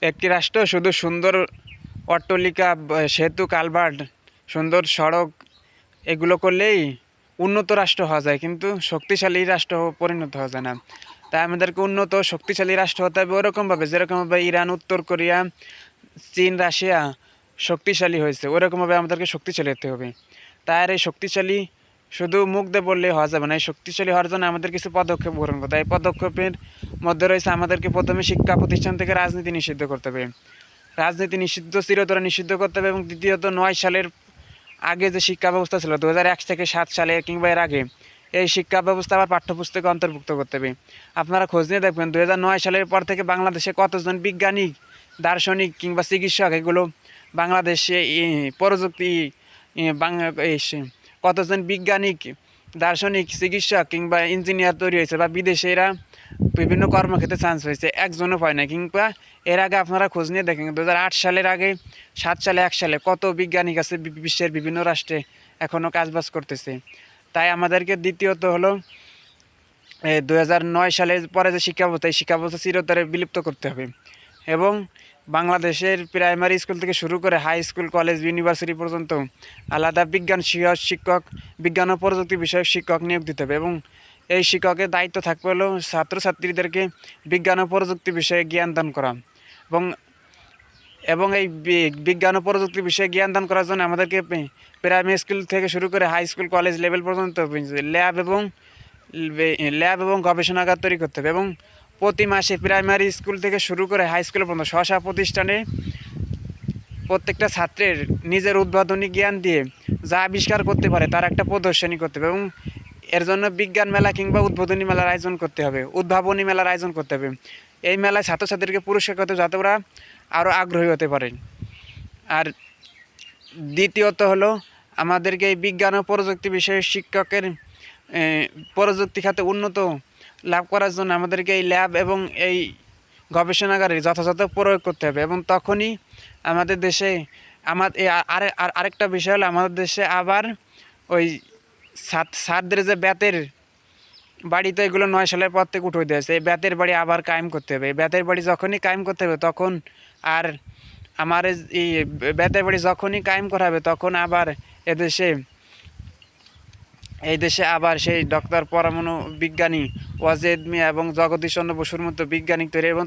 একটি রাষ্ট্র শুধু সুন্দর অট্টালিকা, সেতু, কালভার্ট, সুন্দর সড়ক এগুলো করলেই উন্নত রাষ্ট্র হওয়া যায়, কিন্তু শক্তিশালী রাষ্ট্র পরিণত হওয়া যায় না। তাই আমাদেরকে উন্নত শক্তিশালী রাষ্ট্র হতে হবে ওরকমভাবে, যেরকমভাবে ইরান, উত্তর কোরিয়া, চীন, রাশিয়া শক্তিশালী হয়েছে, ওরকমভাবে আমাদেরকে শক্তিশালী হতে হবে। তাই আর এই শক্তিশালী শুধু মুখ দিয়ে বললেই হওয়া যাবে না। এই শক্তিশালী হওয়ার জন্য আমাদের কিছু পদক্ষেপ গ্রহণ করতে হবে। এই পদক্ষেপের মধ্যে রয়েছে আমাদেরকে প্রথমে শিক্ষা প্রতিষ্ঠান থেকে রাজনীতি নিষিদ্ধ করতে হবে। রাজনীতি নিষিদ্ধ, চিরতরে নিষিদ্ধ করতে হবে। এবং দ্বিতীয়ত 9 সালের আগে যে শিক্ষা ব্যবস্থা ছিল 2001 থেকে 7 সালে কিংবা এর আগে, এই শিক্ষা ব্যবস্থা আবার পাঠ্যপুস্তকে অন্তর্ভুক্ত করতে হবে। আপনারা খোঁজ নিয়ে দেখবেন 2009 সালের পর থেকে বাংলাদেশে কতজন বিজ্ঞানী, দার্শনিক কিংবা চিকিৎসক এগুলো বাংলাদেশে প্রযুক্তি কতজন বিজ্ঞানিক, দার্শনিক, চিকিৎসক কিংবা ইঞ্জিনিয়ার তৈরি হয়েছে, বা বিদেশে এরা বিভিন্ন কর্মক্ষেত্রে চান্স হয়েছে, একজনও পায় না। কিংবা এর আগে আপনারা খোঁজ নিয়ে দেখেন 2008 সালের আগে, 7 সালে, 1 সালে কত বিজ্ঞানিক আছে বিশ্বের বিভিন্ন রাষ্ট্রে এখনও কাজবাজ করতেছে। তাই আমাদেরকে দ্বিতীয়ত হলো 2009 সালের পরে যে শিক্ষা ব্যবস্থা, এই শিক্ষা ব্যবস্থা চিরতরে বিলুপ্ত করতে হবে। এবং বাংলাদেশের প্রাইমারি স্কুল থেকে শুরু করে হাই স্কুল, কলেজ, ইউনিভার্সিটি পর্যন্ত আলাদা বিজ্ঞান শিক্ষক, বিজ্ঞান ও প্রযুক্তি বিষয়ক শিক্ষক নিয়োগ দিতে হবে। এবং এই শিক্ষকের দায়িত্ব থাকবে হলো ছাত্রছাত্রীদেরকে বিজ্ঞান ও প্রযুক্তি বিষয়ে জ্ঞান দান করা। এবং এবং এই বিজ্ঞান ও প্রযুক্তি বিষয়ে জ্ঞান দান করার জন্য আমাদেরকে প্রাইমারি স্কুল থেকে শুরু করে হাই স্কুল, কলেজ লেভেল পর্যন্ত ল্যাব এবং গবেষণাগার তৈরি করতে হবে। এবং প্রতি মাসে প্রাইমারি স্কুল থেকে শুরু করে হাই স্কুল পর্যন্ত স্ব প্রতিষ্ঠানে প্রত্যেকটা ছাত্রের নিজের উদ্ভাবনী জ্ঞান দিয়ে যা আবিষ্কার করতে পারে তার একটা প্রদর্শনী করতে হবে। এবং এর জন্য বিজ্ঞান মেলা কিংবা উদ্বোধনী মেলার আয়োজন করতে হবে, উদ্ভাবনী মেলার আয়োজন করতে হবে। এই মেলায় ছাত্রছাত্রীদেরকে পুরস্কার করতে যাতে ওরা আরও আগ্রহী হতে পারে। আর দ্বিতীয়ত হলো আমাদেরকে এই বিজ্ঞান ও প্রযুক্তি বিষয়ে শিক্ষকের প্রযুক্তি খাতে উন্নত লাভ করার জন্য আমাদেরকে এই ল্যাব এবং এই গবেষণাগারের যথাযথ প্রয়োগ করতে হবে। এবং তখনই আমাদের দেশে আরেকটা বিষয় হলো আমাদের দেশে আবার ওই ছাত্রদের যে বেতের বাড়ি, তো এগুলো 9 সালের পর থেকে উঠে দিয়েছে, এই বেতের বাড়ি আবার কায়েম করতে হবে। এই বেতের বাড়ি যখনই কায়েম করতে হবে তখন আর আমার এই বেতের বাড়ি যখনই কায়েম করা হবে তখন আবার এই দেশে আবার সেই ডক্টর পরমাণু বিজ্ঞানী ওয়াজেদ মিয়া এবং জগদীশ চন্দ্র বসুর মতো বিজ্ঞানী তৈরি, এবং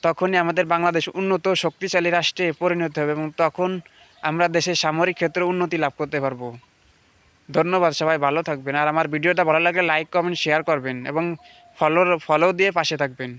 তখনই আমাদের বাংলাদেশ উন্নত শক্তিশালী রাষ্ট্রে পরিণত হবে। এবং তখন আমরা দেশের সামরিক ক্ষেত্রে উন্নতি লাভ করতে পারবো। ধন্যবাদ, সবাই ভালো থাকবেন। আর আমার ভিডিওটা ভালো লাগলে লাইক, কমেন্ট, শেয়ার করবেন এবং ফলো দিয়ে পাশে থাকবেন।